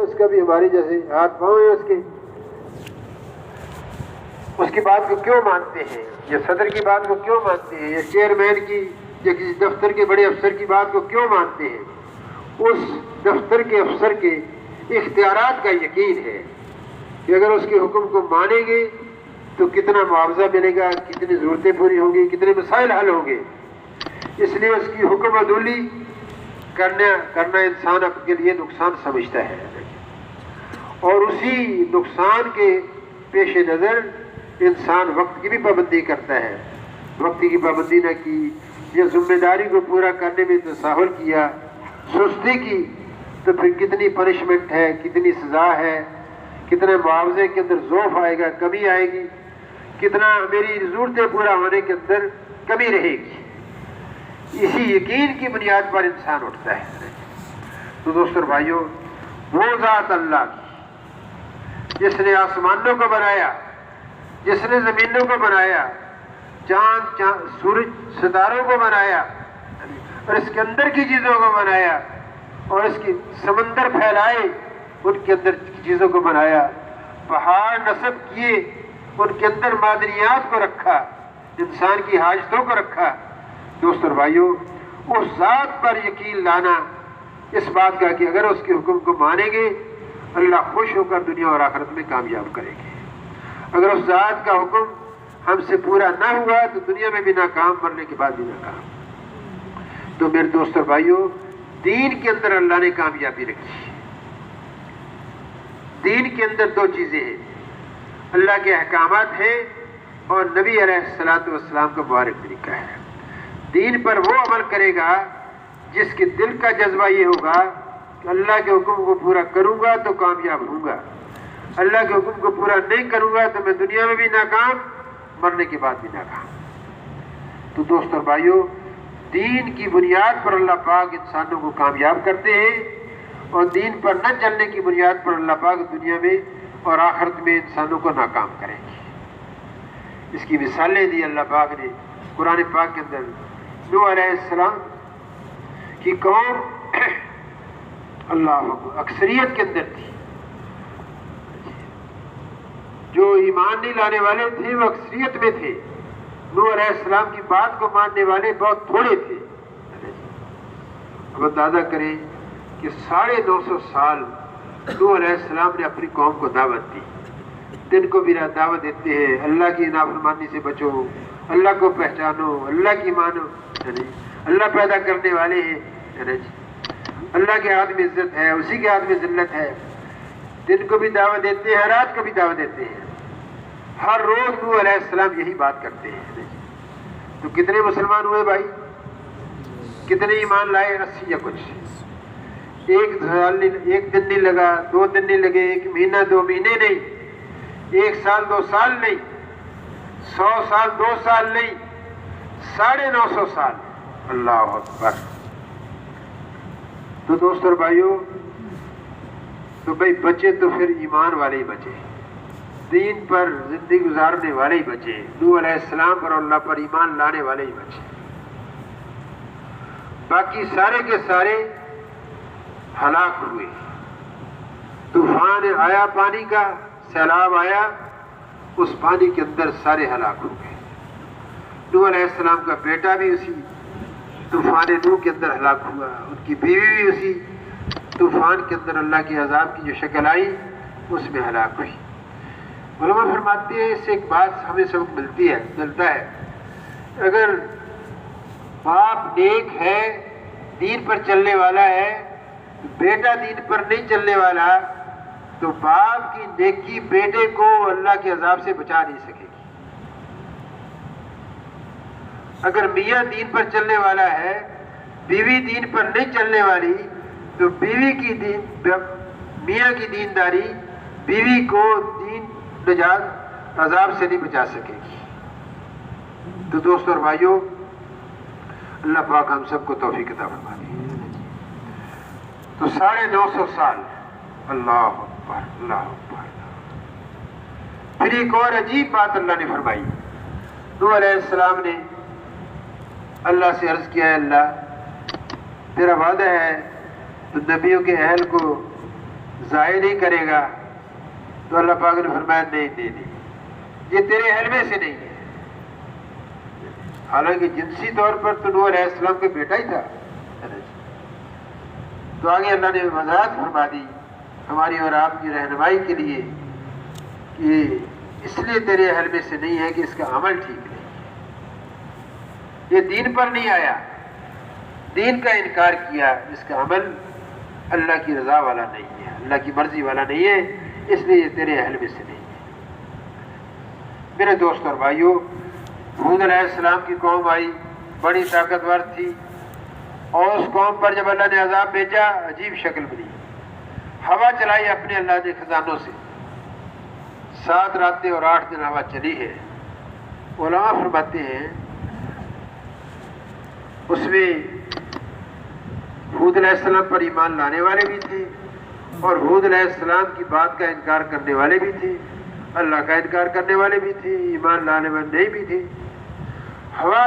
اس کا بھی ہماری جیسے ہاتھ پاؤں ہیں اس کی بات کو کیوں مانتے ہیں، یا صدر کی بات کو کیوں مانتے ہیں، یا چیئرمین کی یا کسی دفتر کے بڑے افسر کی بات کو کیوں مانتے ہیں؟ اس دفتر کے افسر کے اختیارات کا یقین ہے کہ اگر اس کے حکم کو مانیں گے تو کتنا معاوضہ ملے گا، کتنی ضرورتیں پوری ہوں گی، کتنے مسائل حل ہوں گے۔ اس لیے اس کی حکم عدولی کرنا انسان اپنے لیے نقصان سمجھتا ہے، اور اسی نقصان کے پیش نظر انسان وقت کی بھی پابندی کرتا ہے۔ وقت کی پابندی نہ کی یا ذمہ داری کو پورا کرنے میں تساہل کیا، سستی کی، تو پھر کتنی پنشمنٹ ہے، کتنی سزا ہے، کتنے معاوضے کے اندر ضعف آئے گا، کمی آئے گی، کتنا میری ضرورتیں پورا ہونے کے اندر کمی رہے گی۔ اسی یقین کی بنیاد پر انسان اٹھتا ہے۔ تو دوستو بھائیوں، وہ ذات اللہ کی جس نے آسمانوں کو بنایا، جس نے زمینوں کو بنایا، چاند سورج ستاروں کو بنایا، اور اس کے اندر کی چیزوں کو بنایا، اور اس کی سمندر پھیلائے ان کے اندر کی چیزوں کو بنایا، پہاڑ نصب کیے ان کے اندر معدنیات کو رکھا، انسان کی حاجتوں کو رکھا۔ دوستو اور بھائیوں، اس ذات پر یقین لانا اس بات کا کہ اگر اس کے حکم کو مانیں گے اللہ خوش ہو کر دنیا اور آخرت میں کامیاب کریں گے۔ اگر اس ذات کا حکم ہم سے پورا نہ ہوا تو دنیا میں بھی ناکام، مرنے کے بعد بھی ناکام۔ تو میرے دوستو اور بھائیوں، دین کے اندر اللہ نے کامیابی رکھی ہے۔ دین کے اندر دو چیزیں ہیں، اللہ کے احکامات ہیں اور نبی علیہ السلام کا مبارک طریقہ ہے۔ دین پر وہ عمل کرے گا جس کے دل کا جذبہ یہ ہوگا کہ اللہ کے حکم کو پورا کروں گا تو کامیاب ہوں گا، اللہ کے حکم کو پورا نہیں کروں گا تو میں دنیا میں بھی ناکام، مرنے کے بعد بھی ناکام۔ تو دوستو اور بھائیوں، دین کی بنیاد پر اللہ پاک انسانوں کو کامیاب کرتے ہیں، اور دین پر نہ چلنے کی بنیاد پر اللہ پاک دنیا میں اور آخرت میں انسانوں کو ناکام کریں گے۔ اس کی مثالیں دی اللہ پاک نے قرآن پاک کے اندر۔ نوح علیہ السلام کی قوم اللہ اکثریت کے اندر تھی، جو ایمان نہیں لانے والے تھے وہ اکثریت میں تھے، نوح علیہ السلام کی بات کو ماننے والے بہت تھوڑے تھے۔ اب اندازہ کریں کہ 950 سال نوح علیہ السلام نے اپنی قوم کو دعوت دی، دن کو بھی رات دعوت دیتے ہیں، اللہ کی نافرمانی سے بچو، اللہ کو پہچانو، اللہ کی مانو، اللہ پیدا کرنے والے ہیں، اللہ کے ہاتھ میں عزت ہے، اسی کے ہاتھ میں ذلت ہے۔ دن کو بھی دعوت دیتے ہیں، رات کو بھی دعوت دیتے ہیں، ہر روز نوح علیہ السلام یہی بات کرتے ہیں۔ تو کتنے مسلمان ہوئے بھائی؟ کتنے ایمان لائے؟ 80 یا کچھ۔ ایک دن نہیں لگا، 2 دن نہیں لگے، 1 مہینہ 2 مہینے نہیں، 1 سال 2 سال نہیں، 100 سال 2 سال نہیں، 950 سال۔ اللہ اکبر۔ تو دوستو اور بھائیوں، تو بھائی بچے تو پھر ایمان والے ہی بچے، دین پر زندگی گزارنے والے ہی بچے، نوح علیہ السلام پر اور اللہ پر ایمان لانے والے ہی بچے۔ باقی سارے کے سارے ہلاک ہوئے۔ طوفان آیا، پانی کا سیلاب آیا، اس پانی کے اندر سارے ہلاک ہو گئے۔ نوح علیہ السلام کا بیٹا بھی اسی طوفان نوح کے اندر ہلاک ہوا، ان کی بیوی بھی اسی طوفان کے اندر اللہ کے عذاب کی جو شکل آئی اس میں ہلاک ہوئی۔ علماء فرماتے ہیں اس سے ایک بات ہمیں سبق ملتا ہے، اگر باپ نیک ہے، دین پر چلنے والا ہے، بیٹا دین پر نہیں چلنے والا، تو باپ کی نیکی بیٹے کو اللہ کے عذاب سے بچا نہیں سکے گی۔ اگر میاں دین پر چلنے والا ہے، بیوی دین پر نہیں چلنے والی، تو میاں کی دینداری بیوی کو نجات عذاب سے نہیں بچا سکے گی۔ تو دوستو اور بھائیوں، اللہ پاک ہم سب کو توفیق عطا فرمائے۔ تو 950 سال، اللہ اکبر، اللہ اکبر۔ پھر ایک اور عجیب بات اللہ نے فرمائی۔ نوح علیہ السلام نے اللہ سے عرض کیا، ہے اللہ تیرا وعدہ ہے تو نبیوں کے اہل کو ضائع نہیں کرے گا، تو اللہ پاک نے فرمایا نہیں، یہ تیرے اہل میں سے نہیں ہے۔ حالانکہ جنسی طور پر تو نوح علیہ السلام کا بیٹا ہی تھا، تو آگے اللہ نے وضاحت فرما دی ہماری اور آپ کی رہنمائی کے لیے کہ اس لیے تیرے اہل میں سے نہیں ہے کہ اس کا عمل ٹھیک نہیں، یہ دین پر نہیں آیا، دین کا انکار کیا، اس کا عمل اللہ کی رضا والا نہیں ہے، اللہ کی مرضی والا نہیں ہے، اس لیے یہ تیرے اہل میں سے نہیں ہے۔ میرے دوست اور بھائیوں، ہود علیہ السلام کی قوم آئی، بڑی طاقتور تھی، اور اس قوم پر جب اللہ نے عذاب بھیجا عجیب شکل بنی، ہوا چلائی اپنے اللہ نے خزانوں سے، 7 راتیں اور 8 دن ہوا چلی ہے۔ علماء فرماتے ہیں اس میں ہود علیہ السلام پر ایمان لانے والے بھی تھے اور ہود علیہ السلام کی بات کا انکار کرنے والے بھی تھے، اللہ کا انکار کرنے والے بھی تھے، ایمان لانے والے نہیں بھی تھے۔ ہوا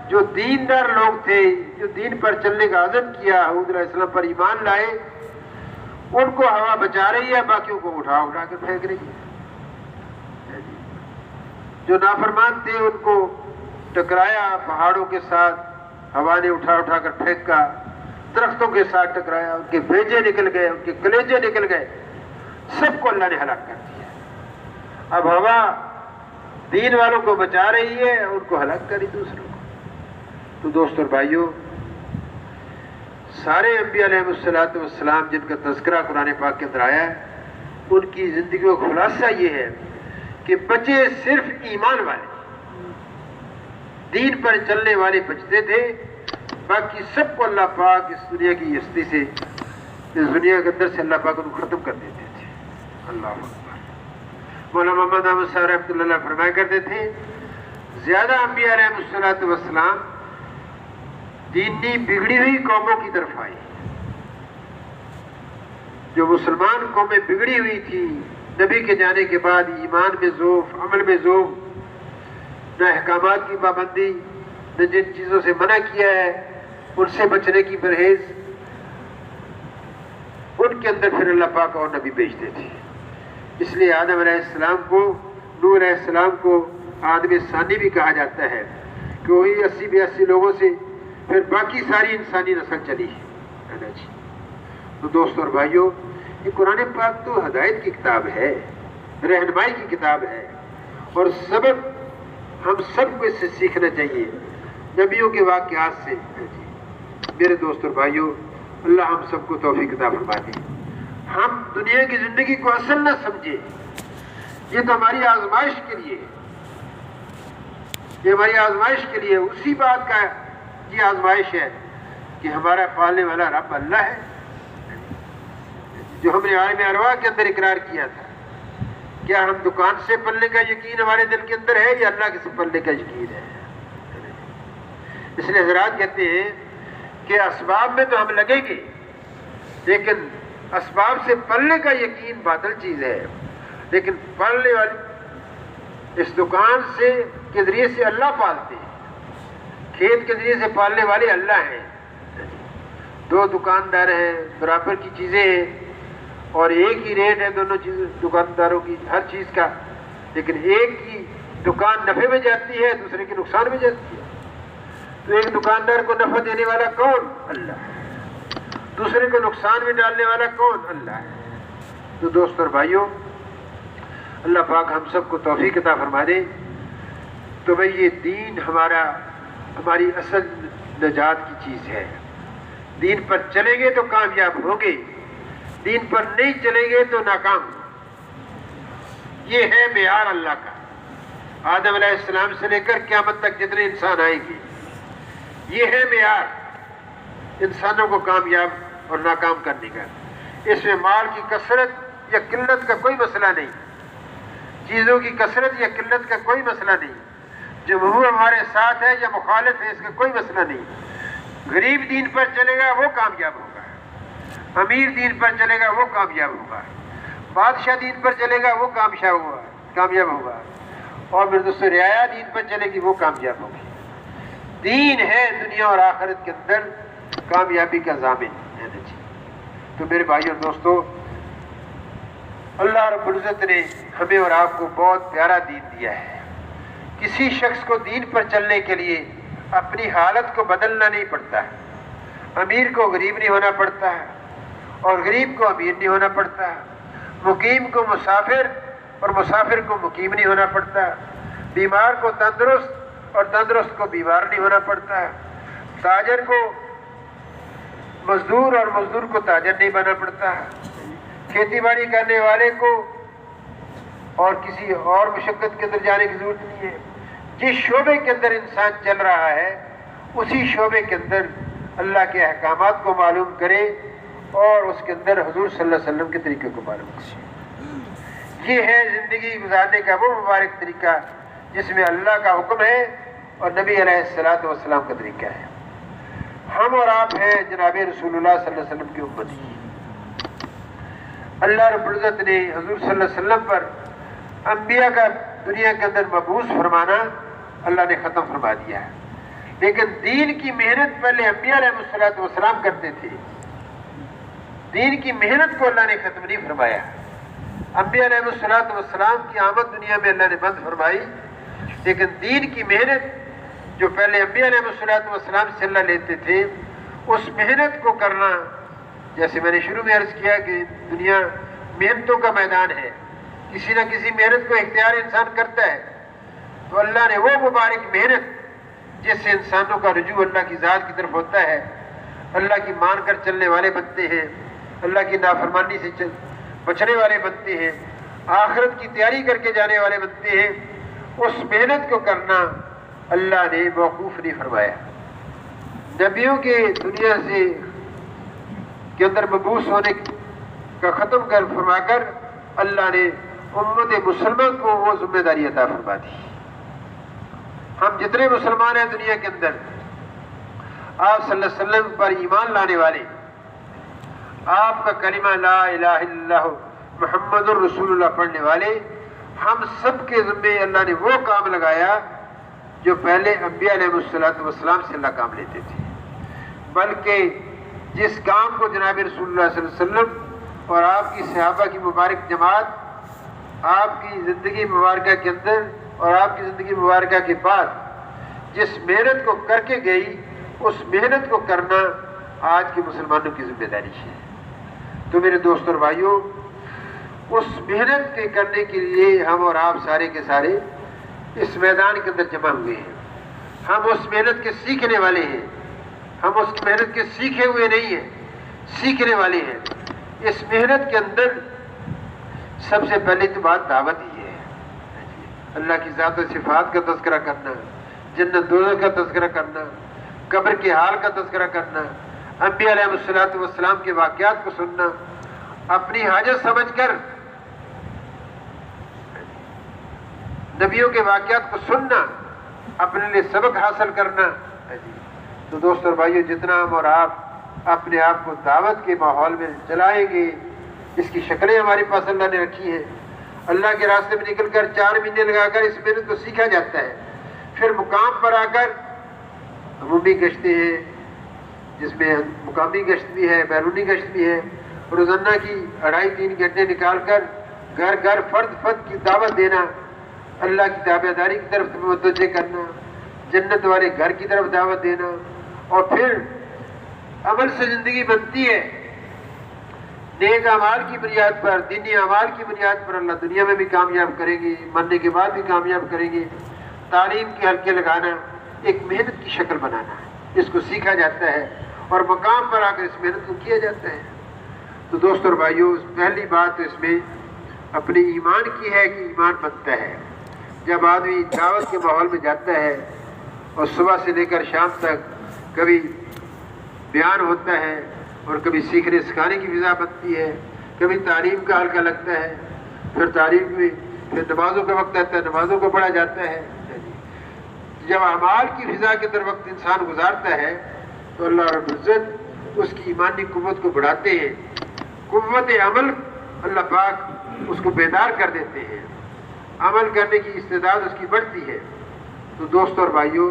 جو دیندار لوگ تھے، جو دین پر چلنے کا عزم کیا، ہود علیہ السلام پر ایمان لائے، ان کو ہوا بچا رہی ہے، باقیوں کو اٹھا کر پھینک رہی ہے۔ جو نافرمان تھے ان کو ٹکرایا پہاڑوں کے ساتھ، ہوا نے اٹھا کر پھینکا، درختوں کے ساتھ ٹکرایا، ان کے بھیجے نکل گئے، ان کے کلیجے نکل گئے، سب کو اللہ نے ہلاک کر دیا۔ اب ہوا دین والوں کو بچا رہی ہے، ان کو ہلاک کری دوسروں کو۔ تو دوستوں اور بھائیوں، سارے انبیاء علیہ السلام جن کا تذکرہ قرآن پاک کے اندر آیا ہے، ان کی زندگی کا خلاصہ یہ ہے کہ بچے صرف ایمان والے، دین پر چلنے والے بچتے تھے، باقی سب کو اللہ پاک اس دنیا کی ہستی سے، اس دنیا کے اندر سے اللہ پاک ان کو ختم کر دیتے تھے۔ اللہ اکبر۔ مولانا محمد احمد صاحب رحمۃ اللہ علیہ فرمایا کرتے تھے، زیادہ انبیاء علیہ السلام دینی بگڑی ہوئی قوموں کی طرف آئے۔ جو مسلمان قومیں بگڑی ہوئی تھی، نبی کے جانے کے بعد ایمان میں ذوف، عمل میں ذوف، نہ احکامات کی پابندی، نہ جن چیزوں سے منع کیا ہے ان سے بچنے کی پرہیز، ان کے اندر پھر اللہ پاک اور نبی بھیجتے تھے۔ اس لیے آدم علیہ السلام کو، نوح علیہ السلام کو آدم ثانی بھی کہا جاتا ہے کہ وہی 80-82 لوگوں سے پھر باقی ساری انسانی نسل چلی ہے۔ تو دوستوں اور بھائیوں، یہ قرآن پاک تو ہدایت کی کتاب ہے، رہنمائی کی کتاب ہے، اور سبق ہم سب کو اس سے سیکھنا چاہیے، نبیوں کے واقعات سے۔ میرے دوستوں اور بھائیوں، اللہ ہم سب کو توفیق عطا فرما دے۔ ہم دنیا کی زندگی کو اصل نہ سمجھے، یہ تو ہماری آزمائش کے لیے، یہ ہماری آزمائش کے لیے اسی بات کا یہ آزمائش ہے کہ ہمارا پالنے والا رب اللہ ہے، جو ہم نے عالم ارواح کے اندر اقرار کیا تھا۔ کیا ہم دکان سے پلنے کا یقین ہمارے دل کے اندر ہے یا اللہ کے سے پلنے کا یقین ہے؟ اس لیے حضرات کہتے ہیں کہ اسباب میں تو ہم لگیں گے، لیکن اسباب سے پلنے کا یقین باطل چیز ہے۔ لیکن پلنے والی اس دکان سے کے ذریعے سے اللہ پالتے ہیں، کھیت کے ذریعے سے پالنے والے اللہ ہیں۔ 2 دکاندار ہیں، برابر کی چیزیں ہیں اور ایک ہی ریٹ ہے دونوں چیزیں، دکانداروں کی ہر چیز کا، لیکن ایک کی دکان نفع میں جاتی ہے، دوسرے کی نقصان میں جاتی ہے۔ تو ایک دکاندار کو نفع دینے والا کون؟ اللہ ہے۔ دوسرے کو نقصان میں ڈالنے والا کون؟ اللہ ہے۔ تو دوستوں اور بھائیوں، اللہ پاک ہم سب کو توفیق عطا فرما دے۔ تو بھئی یہ دین ہماری اصل نجات کی چیز ہے۔ دین پر چلیں گے تو کامیاب ہوں گے، دین پر نہیں چلیں گے تو ناکام۔ یہ ہے معیار اللہ کا۔ آدم علیہ السلام سے لے کر قیامت تک جتنے انسان آئیں گے، یہ ہے معیار انسانوں کو کامیاب اور ناکام کرنے کا۔ اس میں مال کی کثرت یا قلت کا کوئی مسئلہ نہیں، چیزوں کی کثرت یا قلت کا کوئی مسئلہ نہیں، جمہور ہمارے ساتھ ہے یا مخالف ہے اس کا کوئی مسئلہ نہیں۔ غریب دین پر چلے گا وہ کامیاب ہوگا، امیر دین پر چلے گا وہ کامیاب ہوگا، بادشاہ دین پر چلے گا وہ کامیاب ہوگا، اور میرے دوستو رعایا دین پر چلے گی وہ کامیاب ہوگی۔ دین ہے دنیا اور آخرت کے اندر کامیابی کا ضامن ہے۔ تو میرے بھائی اور دوستو، اللہ رب العزت نے ہمیں اور آپ کو بہت پیارا دین دیا ہے۔ کسی شخص کو دین پر چلنے کے لیے اپنی حالت کو بدلنا نہیں پڑتا، امیر کو غریب نہیں ہونا پڑتا اور غریب کو امیر نہیں ہونا پڑتا، مقیم کو مسافر اور مسافر کو مقیم نہیں ہونا پڑتا، بیمار کو تندرست اور تندرست کو بیمار نہیں ہونا پڑتا، تاجر کو مزدور اور مزدور کو تاجر نہیں بننا پڑتا، کھیتی باڑی کرنے والے کو اور کسی اور مشقت کے اندر جانے کی ضرورت نہیں ہے۔ جس شعبے کے اندر انسان چل رہا ہے اسی شعبے کے اندر اللہ کے احکامات کو معلوم کرے اور اس کے اندر حضور صلی اللہ علیہ وسلم کے طریقے کو معلوم کرے۔ یہ ہے زندگی گزارنے کا وہ مبارک طریقہ جس میں اللہ کا حکم ہے اور نبی علیہ الصلوۃ والسلام کا طریقہ ہے۔ ہم اور آپ ہیں جناب رسول اللہ صلی اللہ علیہ وسلم کی امت۔ اللہ رب العزت نے حضور صلی اللہ علیہ وسلم پر انبیاء کا دنیا کے اندر مبعوث فرمانا اللہ نے ختم فرما دیا ہے، لیکن دین کی محنت پہلے انبیاء علیہ الصلوۃ والسلام کرتے تھے۔ دین کی محنت کو اللہ نے ختم نہیں فرمایا۔ انبیاء علیہ الصلوۃ والسلام کی آمد دنیا میں اللہ نے بند فرمائی، لیکن دین کی محنت جو پہلے انبیاء علیہ الصلوۃ والسلام سے اللہ لیتے تھے اس محنت کو کرنا، جیسے میں نے شروع میں عرض کیا کہ دنیا محنتوں کا میدان ہے، کسی نہ کسی محنت کو اختیار انسان کرتا ہے، تو اللہ نے وہ مبارک محنت جس سے انسانوں کا رجوع اللہ کی ذات کی طرف ہوتا ہے، اللہ کی مان کر چلنے والے بنتے ہیں، اللہ کی نافرمانی سے بچنے والے بنتے ہیں، آخرت کی تیاری کر کے جانے والے بنتے ہیں، اس محنت کو کرنا اللہ نے موقوف نہیں فرمایا۔ نبیوں کے دنیا سے کے اندر مبعوث ہونے کا ختم کر فرما کر اللہ نے امت مسلمان کو وہ ذمہ داری عطا فرما دی۔ ہم جتنے مسلمان ہیں دنیا کے اندر، آپ صلی اللہ علیہ وسلم پر ایمان لانے والے، آپ کا کلمہ لا الہ الا اللہ محمد الرسول اللہ پڑھنے والے، ہم سب کے ذمے اللہ نے وہ کام لگایا جو پہلے انبیاء علیہ الصلوۃ والسلام سے اللہ کام لیتے تھے، بلکہ جس کام کو جناب رسول اللہ صلی اللہ علیہ وسلم اور آپ کی صحابہ کی مبارک جماعت آپ کی زندگی مبارکہ کے اندر اور آپ کی زندگی مبارکہ کے بعد جس محنت کو کر کے گئی، اس محنت کو کرنا آج کے مسلمانوں کی ذمہ داری ہے۔ تو میرے دوست اور بھائیوں، اس محنت کے کرنے کے لیے ہم اور آپ سارے کے سارے اس میدان کے اندر جمع ہوئے ہیں۔ ہم اس محنت کے سیکھنے والے ہیں، ہم اس محنت کے سیکھے ہوئے نہیں ہیں، سیکھنے والے ہیں۔ اس محنت کے اندر سب سے پہلے تو بات دعوت ہی ہے، اللہ کی ذات و صفات کا تذکرہ کرنا، جنت دوزخ کا تذکرہ کرنا، قبر کے حال کا تذکرہ کرنا، انبیاء علیہ الصلوۃ والسلام کے واقعات کو سننا، اپنی حاجت سمجھ کر نبیوں کے واقعات کو سننا، اپنے لیے سبق حاصل کرنا۔ تو دوست اور بھائیو، جتنا ہم اور آپ اپنے آپ کو دعوت کے ماحول میں چلائیں گے، اس کی شکلیں ہمارے پاس اللہ نے رکھی ہیں۔ اللہ کے راستے میں نکل کر 4 مہینے لگا کر اس محنت کو سیکھا جاتا ہے، پھر مقام پر آ کر عمومی گشتیں ہیں، جس میں مقامی گشت بھی ہے، بیرونی گشت بھی ہے، روزانہ کی 2.5-3 گھنٹے نکال کر گھر گھر فرد کی دعوت دینا، اللہ کی تابعداری کی طرف متوجہ کرنا، جنت والے گھر کی طرف دعوت دینا، اور پھر عمل سے زندگی بنتی ہے۔ نیک اعمال کی بنیاد پر، دینی اعمال کی بنیاد پر اللہ دنیا میں بھی کامیاب کریں گے، مرنے کے بعد بھی کامیاب کریں گے۔ تعلیم کے حلقے لگانا ایک محنت کی شکل بنانا ہے، اس کو سیکھا جاتا ہے اور مقام پر آ کر اس محنت کو کیا جاتا ہے۔ تو دوست اور بھائیو، پہلی بات اس میں اپنے ایمان کی ہے کہ ایمان بنتا ہے جب آدمی دعوت کے ماحول میں جاتا ہے اور صبح سے لے کر شام تک کبھی بیان ہوتا ہے اور کبھی سیکھنے سکھانے کی فضا بنتی ہے، کبھی تعلیم کا حلقہ لگتا ہے، پھر تعلیم میں پھر نمازوں کا وقت آتا ہے، نمازوں کو پڑھا جاتا ہے۔ جب اعمال کی فضا کے در وقت انسان گزارتا ہے تو اللہ رب العزت اس کی ایمانی قوت کو بڑھاتے ہیں، قوت عمل اللہ پاک اس کو بیدار کر دیتے ہیں، عمل کرنے کی استعداد اس کی بڑھتی ہے۔ تو دوست اور بھائیوں،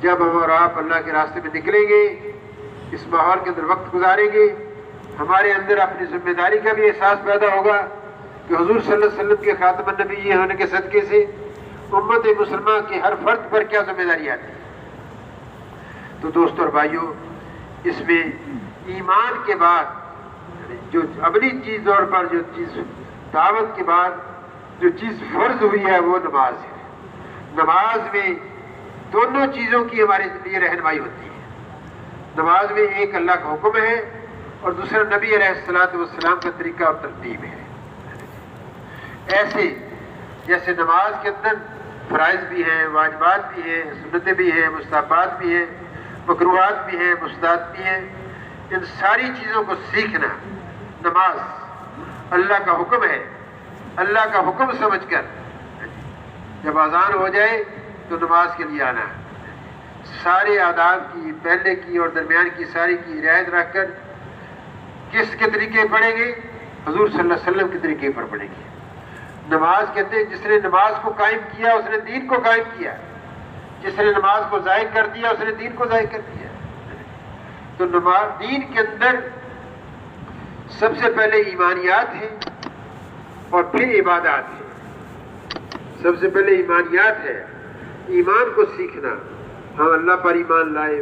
جب ہم اور آپ اللہ کے راستے میں نکلیں گے، اس ماحول کے اندر وقت گزاریں گے، ہمارے اندر اپنی ذمہ داری کا بھی احساس پیدا ہوگا کہ حضور صلی اللہ علیہ وسلم کے خاتم النبی ہونے کے صدقے سے امت مسلمہ کے ہر فرد پر کیا ذمہ داری آتی ہے۔ تو دوستو اور بھائیوں، اس میں ایمان کے بعد جو عملی چیز طور پر جو چیز دعوت کے بعد جو چیز فرض ہوئی ہے وہ نماز ہے۔ نماز میں دونوں چیزوں کی ہمارے لیے رہنمائی ہوتی ہے۔ نماز میں ایک اللہ کا حکم ہے اور دوسرا نبی علیہ السلام کا طریقہ اور ترتیب ہے۔ ایسے جیسے نماز کے اندر فرائض بھی ہیں، واجبات بھی ہیں، سنتیں بھی ہیں، مستحبات بھی ہیں، مکروہات بھی ہیں، مستحبات بھی ہیں، ان ساری چیزوں کو سیکھنا۔ نماز اللہ کا حکم ہے، اللہ کا حکم سمجھ کر جب اذان ہو جائے تو نماز کے لیے آنا، سارے آداب کی، پہلے کی اور درمیان کی ساری کی رعایت رکھ کر کس کے طریقے پڑھیں گے؟ حضور صلی اللہ علیہ وسلم کے طریقے پر پڑھیں گے۔ نماز کہتے ہیں جس نے نماز کو قائم کیا اس نے دین کو قائم کیا، جس نے نماز کو ضائع کر دیا اس نے دین کو ضائع کر دیا۔ تو نماز دین کے اندر سب سے پہلے ایمانیات ہیں اور پھر عبادات ہیں۔ سب سے پہلے ایمانیات ہے، ایمان کو سیکھنا، ہم اللہ پر ایمان لائے،